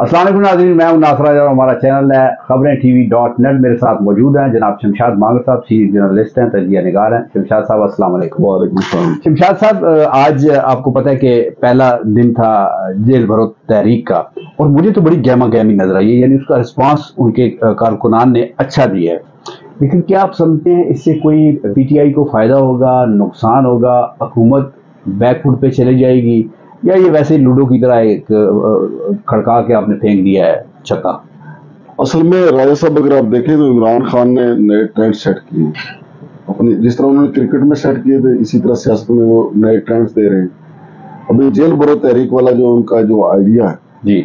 अस्सलाम वालेकुम नाज़रीन, मैं हूं नासर और हमारा चैनल है खबरें TV.net। मेरे साथ मौजूद हैं जनाब शमशाद मांगर साहब, सीनियर जर्नलिस्ट हैं, तजिया निगार हैं। शमशाद साहब अस्सलाम वालेकुम। वालेकुम सलाम। शमशाद साहब, आज आपको पता है कि पहला दिन था जेल भरो तहरीक का, और मुझे तो बड़ी गहमा गहमी नजर आई है, यानी उसका रिस्पांस उनके कारकुनान ने अच्छा दिया है। लेकिन क्या आप समझते हैं इससे कोई PTI को फायदा होगा, नुकसान होगा, हुकूमत बैकफुट पे चली जाएगी, या ये वैसे ही लूडो की तरह एक खड़का के आपने फेंक दिया है छक्का? असल में राजा साहब अगर आप देखें तो इमरान खान ने नए ट्रेंड सेट किए अपनी, जिस तरह उन्होंने क्रिकेट में सेट किए थे इसी तरह सियासत में वो नए ट्रेंड्स दे रहे हैं। अभी जेल भरो तहरीक वाला जो उनका जो आइडिया है जी,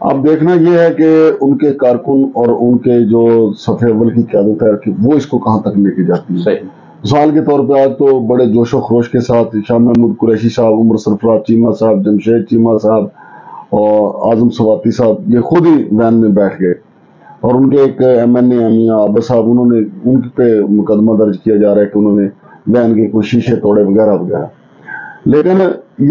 आप देखना ये है कि उनके कारकुन और उनके जो सफ़े अव्वल की क़यादत है कि वो इसको कहाँ तक लेके जाती है। सही। मिसाल के तौर पे आज तो बड़े जोशो खरोश के साथ शाह महमूद कुरैशी साहब, उमर सरफराज चीमा साहब, जमशेद चीमा साहब और आजम सवाती साहब ये खुद ही वैन में बैठ गए, और उनके एक MNA मियां आबा साहब, उन्होंने उन पे मुकदमा दर्ज किया जा रहा है कि उन्होंने वैन के कुछ शीशे तोड़े वगैरह वगैरह। लेकिन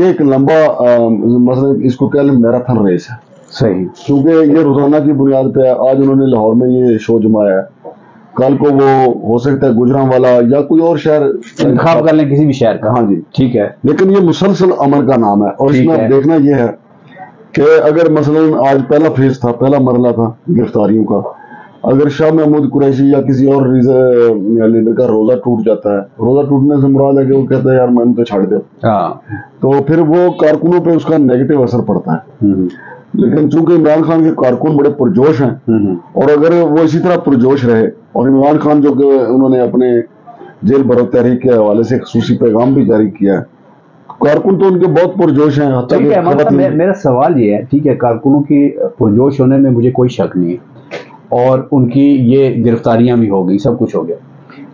ये एक लंबा मतलब इसको कह लें मैराथन रेस है। सही। क्योंकि ये रोजाना की बुनियाद पे है। आज उन्होंने लाहौर में ये शो जमाया है, कल को वो हो सकता है गुजरांवाला या कोई और शहर इंतखाब कर लें किसी भी शहर का। हाँ जी, ठीक है। लेकिन ये मुसलसल अमल का नाम है, और इसमें आप देखना ये है कि अगर मसलन आज पहला फेज था, पहला मरला था गिरफ्तारियों का, अगर शाह महमूद कुरैशी या किसी और लीडर का रोजा टूट जाता है, रोजा टूटने से मुराद है कि वो कहता है यार मैंने तो छाड़ दे, तो फिर वो कारकुनों पे उसका नेगेटिव असर पड़ता है। लेकिन चूंकि इमरान खान के कारकुन बड़े पुरजोश हैं, और अगर वो इसी तरह पुरजोश रहे, और इमरान खान जो कि उन्होंने अपने जेल भरो तहरीक के हवाले से खसूसी पैगाम भी जारी किया है, कारकुन तो उनके बहुत पुरजोश हैं। ठीक है, मतलब मेरा सवाल ये है, ठीक है, कारकुनों की पुरजोश होने में मुझे कोई शक नहीं है, और उनकी ये गिरफ्तारियां भी हो गई, सब कुछ हो गया,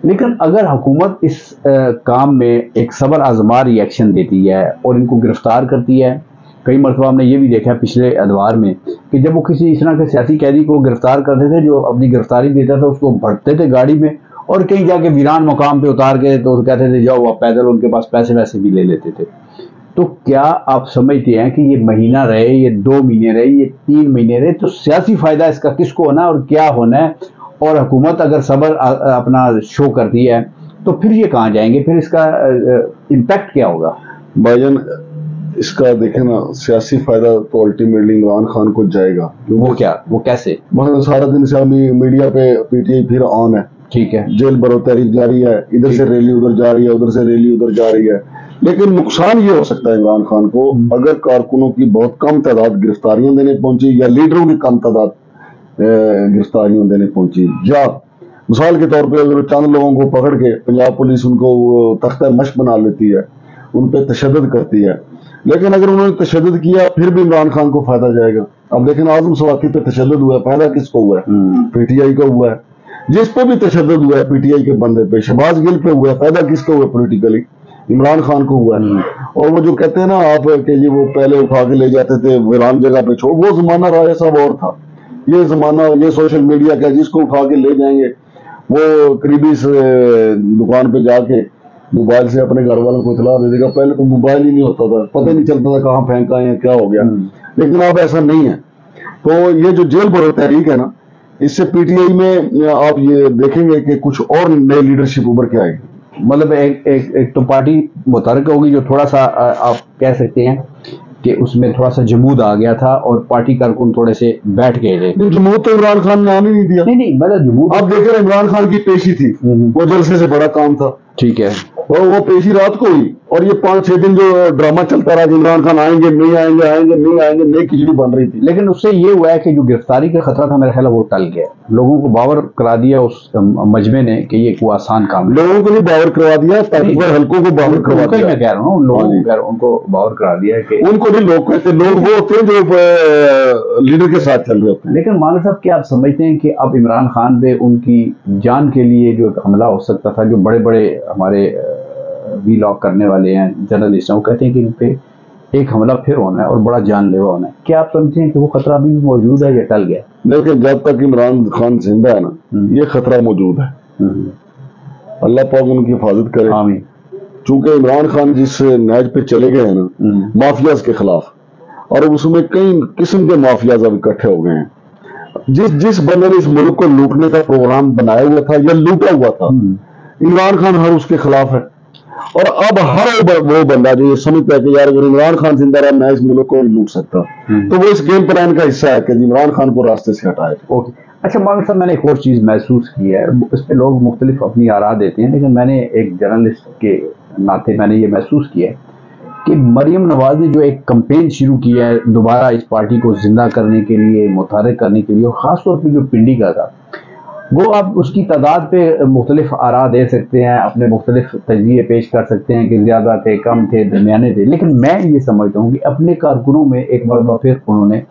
लेकिन अगर हुकूमत इस काम में एक सबर आजमा रिएक्शन देती है और इनको गिरफ्तार करती है, कई मरतबा हमने ये भी देखा पिछले अदवार में कि जब वो किसी इस तरह के सियासी कैदी को गिरफ्तार करते थे, जो अपनी गिरफ्तारी देता था उसको भरते थे गाड़ी में, और कहीं जाके वीरान मकाम पे उतार के तो कहते थे जाओ आप पैदल, उनके पास पैसे वैसे भी ले लेते थे। तो क्या आप समझते हैं कि ये महीना रहे, ये 2 महीने रहे, ये 3 महीने रहे, तो सियासी फायदा इसका किसको होना है और क्या होना है? और हुकूमत अगर सबर अपना शो करती है तो फिर ये कहाँ जाएंगे, फिर इसका इम्पैक्ट क्या होगा? भाईजान इसका देखें ना, सियासी फायदा तो अल्टीमेटली इमरान खान को जाएगा। वो क्या, वो कैसे? मतलब सारा दिन से अभी मीडिया पे PTI फिर ऑन है, ठीक है, जेल भरो तहरीक जारी है, इधर से रैली उधर जा रही है, उधर से रैली उधर जा रही है। लेकिन नुकसान ये हो सकता है इमरान खान को, अगर कारकुनों की बहुत कम तादाद गिरफ्तारियां देने पहुंची, या लीडरों की कम तादाद गिरफ्तारियां देने पहुंची, या मिसाल के तौर पे अगर चंद लोगों को पकड़ के पंजाब पुलिस उनको तख्ता मश्क बना लेती है, उन पर तशद्दुद करती है, लेकिन अगर उन्होंने तशद्दुद किया फिर भी इमरान खान को फायदा जाएगा। अब लेकिन आजम सवाती पे तशद्दुद हुआ है, फायदा किसको हुआ है? PTI को हुआ है। जिस पे भी तशद्दुद हुआ है PTI के बंदे पे, शहबाज गिल पे हुआ है, फायदा किसको हुआ? पॉलिटिकली इमरान खान को हुआ है। और वो जो कहते हैं ना आप कि ये वो पहले उठा के ले जाते थे वीरान जगह पे छोड़, वो जमाना राजा साहब और था। ये जमाना, ये सोशल मीडिया का, जिसको उठा के ले जाएंगे वो करीबी से दुकान पे जाके मोबाइल से अपने घर वालों को इतला दे देगा। पहले तो मोबाइल ही नहीं होता था, पता ही नहीं चलता था कहाँ फेंका है, क्या हो गया। लेकिन अब ऐसा नहीं है। तो ये जो जेल भरो तहरीक है ना, इससे PTI में आप ये देखेंगे कि कुछ और नई लीडरशिप उभर के आएगी। मतलब एक तो पार्टी मुतहर्रिक होगी, जो थोड़ा सा आप कह सकते हैं कि उसमें थोड़ा सा जमूद आ गया था, और पार्टी कारकुन थोड़े से बैठ गए थे। जमूद तो इमरान खान ने आने नहीं दिया। नहीं, मतलब जमूद आप देख रहे इमरान खान की पेशी थी, वो जलसे से बड़ा काम था, ठीक है, और वो पेशी रात को हुई, और ये 5-6 दिन जो ड्रामा चलता रहा, इमरान खान आएंगे नहीं आएंगे, आएंगे नहीं आएंगे, नई खिचड़ी बन रही थी। लेकिन उससे ये हुआ है कि जो गिरफ्तारी का खतरा था मेरा ख्याल है वो टल गया, लोगों को बावर करा दिया उस मजमे ने कि ये कोई आसान काम है। लोगों को नहीं बावर करवा दिया, ताकतवर हल्कों को बावर करवा दिया। मैं कह रहा हूँ उनको बावर करा दिया कि उनको नहीं लोग कहते, लोग वो होते हैं जो लीडर के साथ चल रहे होते हैं। लेकिन मानव साहब, क्या आप समझते हैं कि अब इमरान खान पे उनकी जान के लिए जो एक हमला हो सकता था, जो बड़े बड़े हमारे वीलॉग करने वाले हैं जर्नलिस्ट हैं, वो कहते हैं कि इन पे एक हमला फिर होना है और बड़ा जानलेवा होना है, क्या आप समझते हैं कि वो खतरा अभी भी मौजूद है या टल गया? देखिए, जब तक इमरान खान जिंदा है ना, ये खतरा मौजूद है। अल्लाह पाक उनकी हिफाजत करे, आमीन। चूंकि इमरान खान जिस नहज पे चले गए हैं ना, माफियाज के खिलाफ, اور उसमें कई किस्म के माफियाज अब इकट्ठे हो गए हैं। जिस बंदे ने इस मुल्क को लूटने का प्रोग्राम बनाया हुआ था या लूटा हुआ था, इमरान खान हर उसके खिलाफ है। और अब हर वो बंदा जो ये समझता है कि यार अगर इमरान खान जिंदा रहा मैं इस मुल्क को नहीं लूट सकता, तो वो इस गेम प्लान का हिस्सा है कि इमरान खान को रास्ते से हटाए। ओके, अच्छा मौलाना साहब, मैंने एक और चीज़ महसूस की है, इस पे लोग मुख्तलिफ अपनी आरा देते हैं, लेकिन मैंने एक जर्नलिस्ट के नाते मैंने ये महसूस किया है कि मरीम नवाज ने जो एक कैंपेन शुरू किया है दोबारा इस पार्टी को जिंदा करने के लिए, मुतहर्रिक करने के लिए, और ख़ास तौर पे जो पिंडी का था, वो आप उसकी तादाद पे मुख्तलिफ आरा दे सकते हैं, अपने मुख्तलिफ तजज़िये पेश कर सकते हैं कि ज़्यादा थे, कम थे, दरमियाने थे, लेकिन मैं ये समझता हूँ कि अपने कारकुनों में एक मरतबा फिर उन्होंने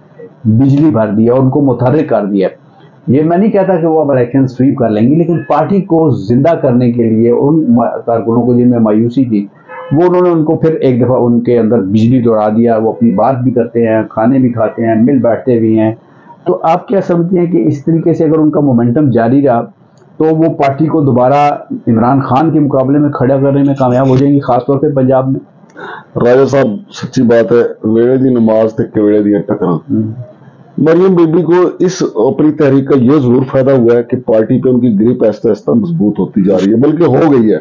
बिजली भर दी और उनको मुतहर्रिक कर दिया। ये मैं नहीं कहता कि वो अब इलेक्शन स्वीप कर लेंगी, लेकिन पार्टी को जिंदा करने के लिए उन कारकुनों को जिनमें मायूसी थी, वो उन्होंने उनको फिर एक दफ़ा उनके अंदर बिजली दौड़ा दिया। वो अपनी बात भी करते हैं, खाने भी खाते हैं, मिल बैठते भी हैं। तो आप क्या समझते हैं कि इस तरीके से अगर उनका मोमेंटम जारी रहा तो वो पार्टी को दोबारा इमरान खान के मुकाबले में खड़ा करने में कामयाब हो जाएंगी, खासतौर पर पंजाब में? राजा साहब, सच्ची बात है, वेड़े दी नमाज ते केवड़े दी टकरा। मरियम बीबी को इस अपनी तहरीक का ये जरूर फायदा हुआ है कि पार्टी पे उनकी ग्रिप आहिस्ता आहिस्ता मजबूत होती जा रही है, बल्कि हो गई है।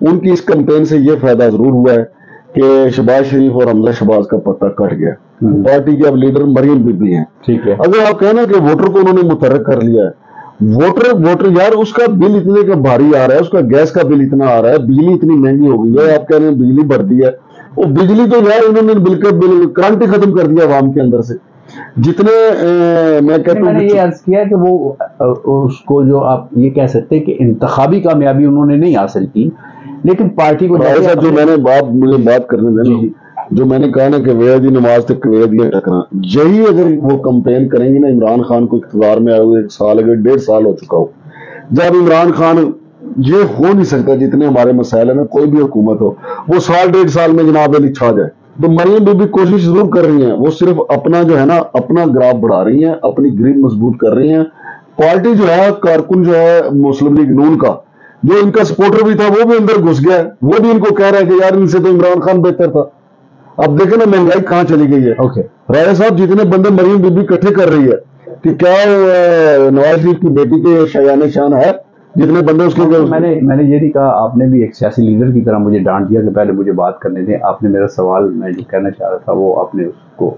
उनकी इस कैंपेन से ये फायदा जरूर हुआ है कि शहबाज शरीफ और हमजा शहबाज का पत्ता कट गया। पार्टी के अब लीडर मरियम बीबी हैं। ठीक है। अगर आप कहना कि वोटर को उन्होंने मुतहर्रिक कर लिया है, वोटर यार उसका बिल इतने का भारी आ रहा है, उसका गैस का बिल इतना आ रहा है, बिजली इतनी महंगी हो गई है, आप कह रहे हैं बिजली भर दी है। वो बिजली तो यार उन्होंने बिल करंट ही खत्म कर दिया आवाम के अंदर से। जितने मैं कहता हूँ, मैंने ये अर्ज किया कि वो उसको जो आप ये कह सकते हैं कि इंतखाबी कामयाबी उन्होंने नहीं हासिल की, लेकिन पार्टी को जो मैंने मुझे बात करने देना, जो मैंने कहा ना कि वेदी नमाज तक वेदी टकरा, यही अगर वो कंपेन करेंगे ना इमरान खान को इख्तियार में आए हुए 1 साल, अगर 1.5 साल हो चुका हो, जब इमरान खान, ये हो नहीं सकता जितने हमारे मसाइल है ना, कोई भी हुकूमत हो वो 1.5 साल में जनाब अली छा जाए। तो मरियम बीबी कोशिश जरूर कर रही हैं, वो सिर्फ अपना जो है ना अपना ग्राफ बढ़ा रही हैं, अपनी ग्रिप मजबूत कर रही हैं। पार्टी जो है, कारकुन जो है मुस्लिम लीग नून का, जो इनका सपोर्टर भी था वो भी अंदर घुस गया है, वो भी इनको कह रहा है कि यार इनसे तो इमरान खान बेहतर था। अब देखे ना महंगाई कहाँ चली गई है। राजा साहब, जितने बंदे मरियम बीबी इकट्ठे कर रही है कि क्या नवाज शरीफ की बेटी के शयान शान है, जितने बंदे उसके मैंने ये नहीं कहा, आपने भी एक सियासी लीडर की तरह मुझे डांट दिया कि पहले मुझे बात करने दें। आपने मेरा सवाल, मैं जो कहना चाह रहा था वो आपने उसको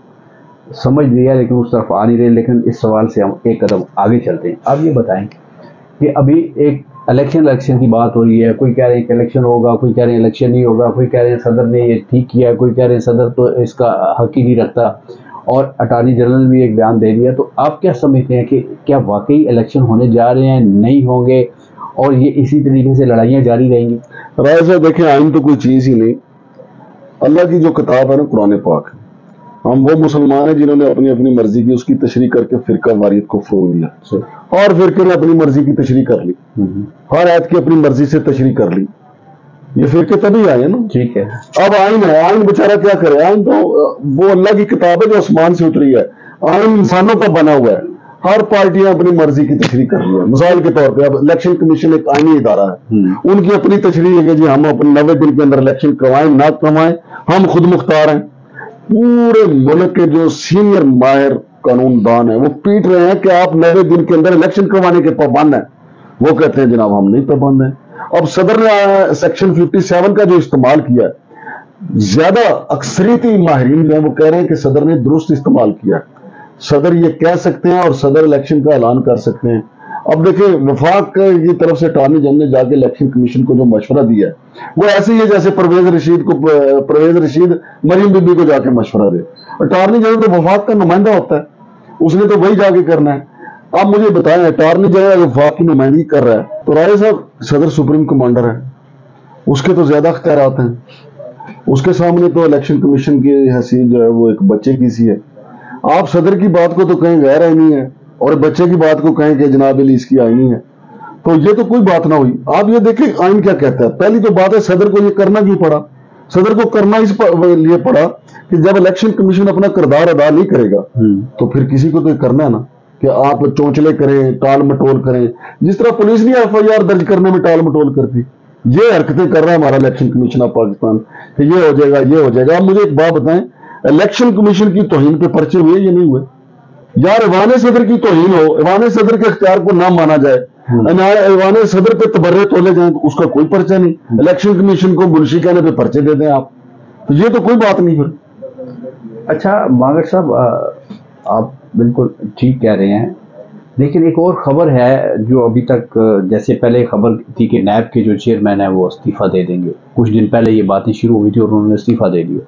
समझ लिया, लेकिन उस तरफ आ नहीं रहे। लेकिन इस सवाल से हम एक कदम आगे चलते हैं। आप ये बताएं कि अभी एक इलेक्शन की बात हो रही है, कोई कह रहे हैं कि इलेक्शन होगा, कोई कह रहे हैं इलेक्शन नहीं होगा, कोई कह रहे हैं सदर ने ये ठीक किया, कोई कह रहे हैं सदर तो इसका हक ही नहीं रखता, और अटॉर्नी जनरल भी एक बयान दे दिया। तो आप क्या समझते हैं कि क्या वाकई इलेक्शन होने जा रहे हैं, नहीं होंगे, और ये इसी तरीके से लड़ाइयाँ जारी रहेंगी? राय साहब देखें, आइन तो कोई चीज़ ही नहीं, अल्लाह की जो किताब है ना कुरान पाक, हम वो मुसलमान हैं जिन्होंने अपनी अपनी मर्जी की उसकी तशरीह करके फिरका वारियत को फरोग दिया, और फिरके ने अपनी मर्जी की तशरीह कर ली, हर आयत की अपनी मर्जी से तशरीह कर ली। ये फिरके तभी आए ना। ठीक है। अब आइन है, आइन बेचारा क्या करे, आइन तो वो अल्लाह की किताब है जो आसमान से उतरी है, आइन इंसानों का बना हुआ है, हर पार्टियां अपनी मर्जी की तशरीह कर रही है। मिसाल के तौर पे अब इलेक्शन कमीशन एक आईनी इदारा है, उनकी अपनी तशरीह है कि जी हम अपने 90 दिन के अंदर इलेक्शन करवाएं ना करवाएं, हम खुद मुख्तार हैं। पूरे मुल्क के जो सीनियर माहिर कानूनदान है वो पीट रहे हैं कि आप 90 दिन के अंदर इलेक्शन करवाने के पाबंद हैं, वो कहते हैं जनाब हम नहीं पाबंद हैं। अब सदर ने सेक्शन 57 का जो इस्तेमाल किया है, ज्यादा अक्सरियती माहिरीन जो है वो कह रहे हैं कि सदर ने दुरुस्त इस्तेमाल किया है। सदर ये कह सकते हैं और सदर इलेक्शन का ऐलान कर सकते हैं। अब देखिए, वफाक की तरफ से अटॉर्नी जनरल ने जाके इलेक्शन कमीशन को जो मशवरा दिया है वो ऐसे ही है जैसे परवेज रशीद मरियम बीबी को जाके मशवरा दे। अटॉर्नी जनरल तो वफाक का नुमाइंदा होता है, उसने तो वही जाके करना है। आप मुझे बताएं, अटॉर्नी जनरल वफाक की नुमाइंदगी कर रहा है तो राय साहब सदर सुप्रीम कमांडर है, उसके तो ज्यादा अख्तियारात हैं, उसके सामने तो इलेक्शन कमीशन की हैसियत जो है वो एक बच्चे की सी है। आप सदर की बात को तो कहीं गैर आईनी है और बच्चे की बात को कहें कि जनाब अली इसकी आईनी है, तो ये तो कोई बात ना हुई। आप ये देखें आइन क्या कहता है। पहली तो बात है सदर को ये करना क्यों पड़ा, सदर को करना इस लिए पड़ा कि जब इलेक्शन कमीशन अपना किरदार अदा नहीं करेगा तो फिर किसी को तो करना है ना कि आप चौंचले करें, टाल मटोल करें। जिस तरह पुलिस नहीं FIR दर्ज करने में टाल मटोल करती, ये हरकतें कर रहा है हमारा इलेक्शन कमीशन ऑफ पाकिस्तान कि ये हो जाएगा, ये हो जाएगा। आप मुझे एक बात बताएं, الیکشن کمیشن کی توہین پہ پرچے ہوئے یا نہیں ہوئے؟ یار ایوان صدر کی توہین ہو، ایوان صدر کے اختیار کو نہ مانا جائے، ایوان صدر پہ تبرے تولے جائیں تو اس کا کوئی پرچہ نہیں، الیکشن کمیشن کو منشی کہنے پہ پرچے دے دیں آپ، تو یہ تو کوئی بات نہیں پھر۔ اچھا مانگڑ صاحب، آپ بالکل ٹھیک کہہ رہے ہیں، لیکن ایک اور خبر ہے جو ابھی تک، جیسے پہلے خبر تھی کہ نیب کے جو چیئرمین ہیں وہ استعفیٰ دے دیں گے، کچھ دن پہلے یہ باتیں شروع ہوئی تھی اور انہوں نے استعفیٰ دے دیا۔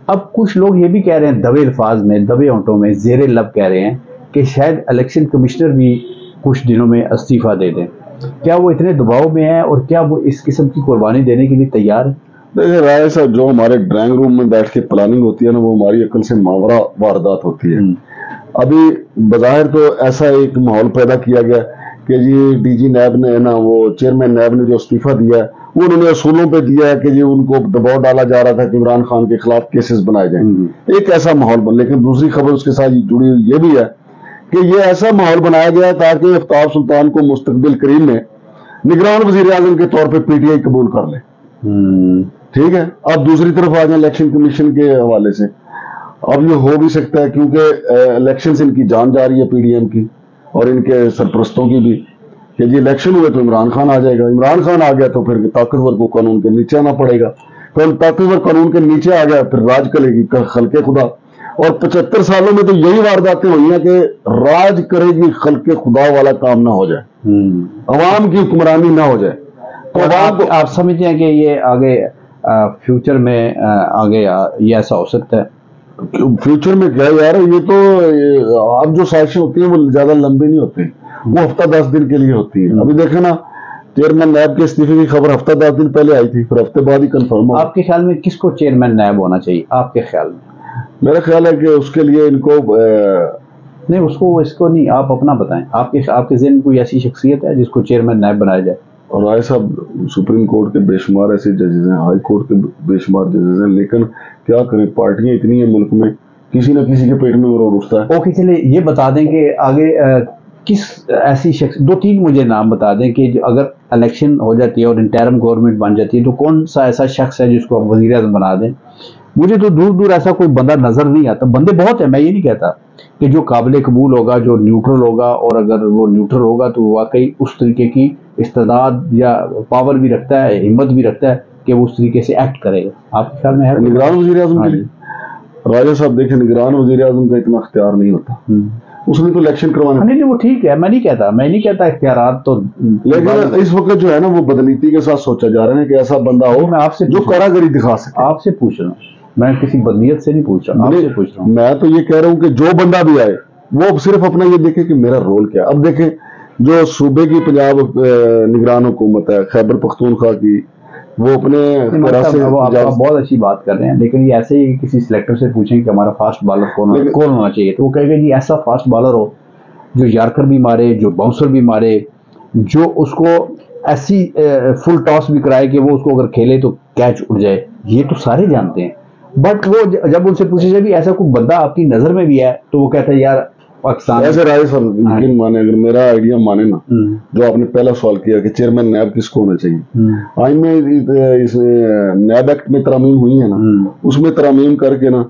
اب کچھ لوگ یہ بھی کہہ رہے ہیں دبے الفاظ میں، دبے ہونٹوں میں، زیر لب کہہ رہے ہیں کہ شاید الیکشن کمشنر بھی کچھ دنوں میں استعفیٰ دے دیں۔ کیا وہ اتنے دباؤ میں ہیں اور کیا وہ اس قسم کی قربانی دینے کے لیے تیار ہیں؟ دیکھیں رائے صاحب، جو ہمارے ڈرائنگ روم میں بیٹھ کے پلاننگ ہوتی ہے نا، وہ ہماری عقل سے ماورا واردات ہوتی ہے۔ ابھی بظاہر تو ایسا ایک ماحول پیدا کیا گیا کہ جی ڈی جی نیب نے نا، وہ چیئرمین نیب نے جو استعفیٰ دیا ہے وہ انہوں نے اصولوں پہ دیا ہے کہ جی ان کو دباؤ ڈالا جا رہا تھا کہ عمران خان کے خلاف کیسز بنائے جائیں، ایک ایسا ماحول بن۔ لیکن دوسری خبر اس کے ساتھ جڑی ہوئی یہ بھی ہے کہ یہ ایسا ماحول بنایا گیا تاکہ آفتاب سلطان کو مستقبل قریب میں نگران وزیر اعظم کے طور پہ پی ٹی آئی قبول کر لے۔ ٹھیک ہے، اب دوسری طرف آ جائیں الیکشن کمیشن کے حوالے سے، اب یہ ہو بھی سکتا ہے کیونکہ الیکشن سے ان کی جان جا رہی ہے پی ڈی ایم کی اور ان کے سرپرستوں کی بھی، کہ جی الیکشن ہوئے تو عمران خان آ جائے گا، عمران خان آ گیا تو پھر طاقتور کو قانون کے نیچے آنا پڑے گا، تو طاقتور قانون کے نیچے آ گیا پھر راج کرے گی خلق خدا۔ اور 75 سالوں میں تو یہی وارداتیں ہوئی ہیں کہ راج کرے گی خلق خدا والا کام نہ ہو جائے، عوام کی حکمرانی نہ ہو جائے۔ تو آپ سمجھتے ہیں کہ یہ آگے فیوچر میں آگے یہ ایسا ہو سکتا ہے؟ فیوچر میں کیا یار، یہ تو اب جو سازشیں ہوتی ہیں وہ زیادہ لمبی نہیں ہوتی، وہ ہفتہ 10 دن کے لیے ہوتی ہے۔ ابھی دیکھیں نا، چیئرمین نیب کے استعفے کی خبر ہفتہ 10 دن پہلے آئی تھی، پھر ہفتے بعد ہی کنفرم ہوا۔ آپ کے خیال میں کس کو چیئرمین نیب ہونا چاہیے آپ کے خیال میں؟ میرا خیال ہے کہ اس کے لیے ان کو نہیں، اس کو نہیں، آپ اپنا بتائیں، آپ کے ذہن میں کوئی ایسی شخصیت ہے جس کو چیئرمین نیب بنایا جائے؟ اور رائے صاحب، سپریم کورٹ کے بے شمار ایسے ججز ہیں، ہائی کورٹ کے بے شمار ججز ہیں، لیکن کیا کریں، پارٹیاں اتنی ہیں ملک میں، کسی نہ کسی کے پیٹ میں وہ اٹھتا ہے۔ اوکے، چلے یہ بتا دیں کہ آگے کس ایسی شخص، 2-3 مجھے نام بتا دیں کہ اگر الیکشن ہو جاتی ہے اور انٹرم گورنمنٹ بن جاتی ہے تو کون سا ایسا شخص ہے جس کو آپ وزیر اعظم بنا دیں؟ مجھے تو دور دور ایسا کوئی بندہ نظر نہیں آتا، بندے بہت ہیں، میں یہ نہیں کہتا کہ جو قابل قبول ہوگا، جو نیوٹرل ہوگا، اور اگر وہ نیوٹرل ہوگا تو واقعی اس طریقے کی استعداد یا پاور بھی رکھتا ہے، ہمت بھی رکھتا ہے کہ وہ اس طریقے سے ایکٹ کرے گا۔ آپ کے خیال میں ہے نگران وزیر اعظم کے لیے؟ راجہ صاحب دیکھیں، نگران وزیر اعظم کا اتنا اختیار نہیں ہوتا، اس نے تو الیکشن کروانا۔ نہیں، وہ ٹھیک ہے، میں نہیں کہتا اختیارات تو، لیکن اس وقت جو ہے نا وہ بدنیتی کے ساتھ سوچا جا رہا ہے کہ ایسا بندہ ہو میں آپ سے جو کاراگری دکھا سکے۔ آپ سے پوچھ رہا ہوں، میں کسی بدنیت سے نہیں پوچھ رہا، آپ سے پوچھ رہا ہوں۔ میں تو یہ کہہ رہا ہوں کہ جو بندہ بھی آئے وہ صرف اپنا یہ دیکھے کہ میرا رول کیا ہے۔ اب دیکھیں، جو صوبے کی پنجاب نگران حکومت ہے خیبر پختونخوا کی، وہ اپنے آپ بہت اچھی بات کر رہے ہیں، لیکن یہ ایسے ہی کسی سلیکٹر سے پوچھیں کہ ہمارا فاسٹ بالر کون ہونا چاہیے، تو وہ کہے گا جی ایسا فاسٹ بالر ہو جو یارکر بھی مارے، جو باؤنسر بھی مارے، جو اس کو ایسی فل ٹاس بھی کرائے کہ وہ اس کو اگر کھیلے تو کیچ اڑ جائے۔ یہ تو سارے جانتے ہیں، بٹ وہ جب ان سے پوچھے جائے بھی ایسا کوئی بندہ آپ کی نظر میں بھی ہے تو وہ کہتا ہے یار پاکستان۔ ایسے رائے صاحب یقین مانے، اگر میرا آئیڈیا مانے نا، جو آپ نے پہلا سوال کیا کہ چیئرمین نیب کس کو ہونا چاہیے، آئین میں اس نیب ایکٹ میں ترامیم ہوئی ہیں نا، اس میں ترامیم کر کے نا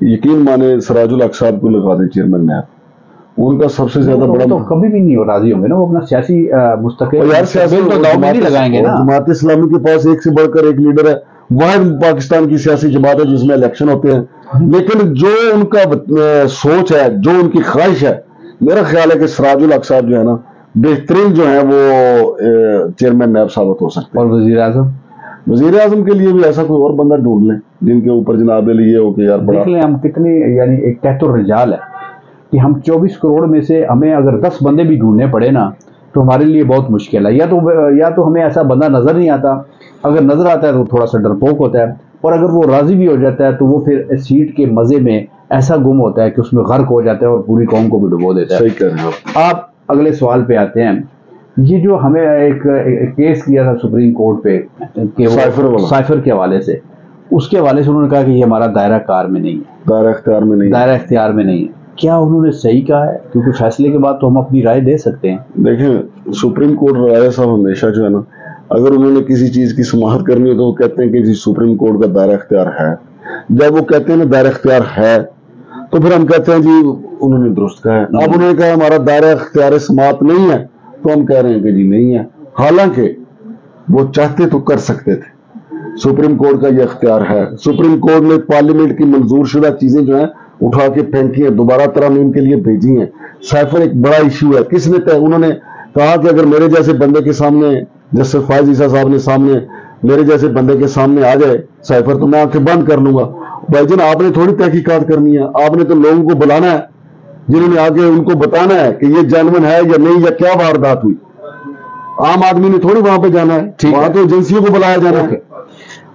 یقین مانے سراج الحق صاحب کو لگا دیں چیئرمین نیب، ان کا سب سے زیادہ بڑا تو کبھی بھی نہیں راضی ہوں گے نا، وہ اپنا سیاسی مستقل یار سیاسی تو داؤ میں نہیں لگائیں گے نا۔ جماعت اسلامی کے پاس ایک سے بڑھ کر ایک لیڈر ہے، واحد پاکستان کی سیاسی جماعت ہے جس میں الیکشن ہوتے ہیں، لیکن جو ان کا سوچ ہے، جو ان کی خواہش ہے، میرا خیال ہے کہ سراج الحق صاحب جو ہے نا بہترین جو ہے وہ چیئرمین نیب ثابت ہو سکتے ہیں۔ اور وزیر اعظم کے لیے بھی ایسا کوئی اور بندہ ڈھونڈ لیں جن کے اوپر جناب یہ ہو کہ یار دیکھ لیں ہم کتنے، یعنی ایک تحت الرجال ہے کہ ہم 24 کروڑ میں سے ہمیں اگر 10 بندے بھی ڈھونڈنے پڑے نا تو ہمارے لیے بہت مشکل ہے، یا تو ہمیں ایسا بندہ نظر نہیں آتا، اگر نظر آتا ہے تو تھوڑا سا ڈرپوک ہوتا ہے، اور اگر وہ راضی بھی ہو جاتا ہے تو وہ پھر سیٹ کے مزے میں ایسا گم ہوتا ہے کہ اس میں غرق ہو جاتا ہے اور پوری قوم کو بھی ڈبو دیتا ہے۔ صحیح کہہ رہے ہیں آپ اگلے سوال پہ آتے ہیں، یہ جو ہمیں ایک کیس کیا تھا سپریم کورٹ پہ کہ سائفر کے حوالے سے، اس کے حوالے سے انہوں نے کہا کہ یہ ہمارا دائرہ کار میں نہیں ہے، دائرہ اختیار میں نہیں ہے۔ کیا انہوں نے صحیح کہا ہے؟ کیونکہ فیصلے کے بعد تو ہم اپنی رائے دے سکتے ہیں۔ دیکھیں سپریم کورٹ رائے صاحب ہمیشہ جو ہے نا، اگر انہوں نے کسی چیز کی سماعت کرنی ہو تو وہ کہتے ہیں کہ جی سپریم کورٹ کا دائرہ اختیار ہے، جب وہ کہتے ہیں نا دائرہ اختیار ہے تو پھر ہم کہتے ہیں جی انہوں نے درست کہا ہے. اب انہوں نے کہا ہمارا دائرہ اختیار سماعت نہیں ہے تو ہم کہہ رہے ہیں کہ جی نہیں ہے، حالانکہ وہ چاہتے تو کر سکتے تھے. سپریم کورٹ کا یہ اختیار ہے. سپریم کورٹ نے پارلیمنٹ کی منظور شدہ چیزیں جو ہیں اٹھا کے پھینکی ہیں، دوبارہ ترامیم کے لیے بھیجی ہیں. سائفر ایک بڑا ایشو ہے. کس نے انہوں نے کہا کہ اگر میرے جیسے بندے کے سامنے جسٹس فائز عیسیٰ صاحب نے سامنے میرے جیسے بندے کے سامنے آ جائے سائفر تو میں آنکھیں بند کر لوں گا. بھائی جان آپ نے تھوڑی تحقیقات کرنی ہے، آپ نے تو لوگوں کو بلانا ہے جنہوں نے آگے ان کو بتانا ہے کہ یہ جینون ہے یا نہیں، یا کیا واردات ہوئی. عام آدمی نے تھوڑی وہاں پہ جانا ہے، وہاں تو ایجنسیوں کو بلایا جانا ہے.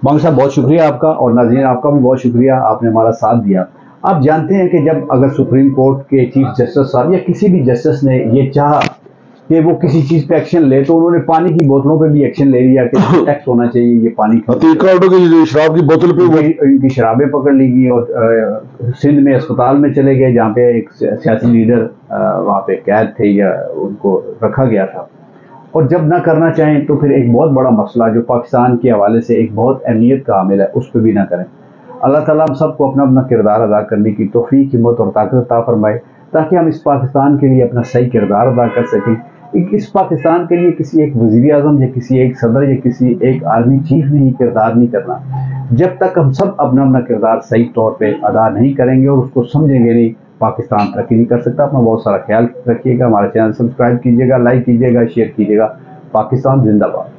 بانگ صاحب بہت شکریہ آپ کا، اور ناظرین آپ کا بھی بہت شکریہ، آپ نے ہمارا ساتھ دیا. آپ جانتے ہیں کہ جب اگر سپریم کورٹ کے چیف جسٹس صاحب یا کسی بھی جسٹس نے یہ چاہا کہ وہ کسی چیز پہ ایکشن لے تو انہوں نے پانی کی بوتلوں پہ بھی ایکشن لے لیا کہ ٹیکس ہونا چاہیے یہ پانی شراب کی بوتل پہ ان کی شرابیں پکڑ لی گئی، اور سندھ میں اسپتال میں چلے گئے جہاں پہ ایک سیاسی لیڈر وہاں پہ قید تھے یا ان کو رکھا گیا تھا. اور جب نہ کرنا چاہیں تو پھر ایک بہت بڑا مسئلہ جو پاکستان کے حوالے سے ایک بہت اہمیت کا حامل ہے اس پہ بھی نہ کریں. اللہ تعالیٰ ہم سب کو اپنا اپنا کردار ادا کرنے کی توفیق، ہمت اور طاقت عطا فرمائے تاکہ ہم اس پاکستان کے لیے اپنا صحیح کردار ادا کر سکیں. اس پاکستان کے لیے کسی ایک وزیر اعظم یا کسی ایک صدر یا کسی ایک آرمی چیف نے ہی کردار نہیں کرنا. جب تک ہم سب اپنا اپنا کردار صحیح طور پہ ادا نہیں کریں گے اور اس کو سمجھیں گے نہیں، پاکستان ترقی نہیں کر سکتا. اپنا بہت سارا خیال رکھیے گا. ہمارا چینل سبسکرائب کیجیے گا، لائک کیجیے گا، شیئر کیجیے گا. پاکستان زندہ باد.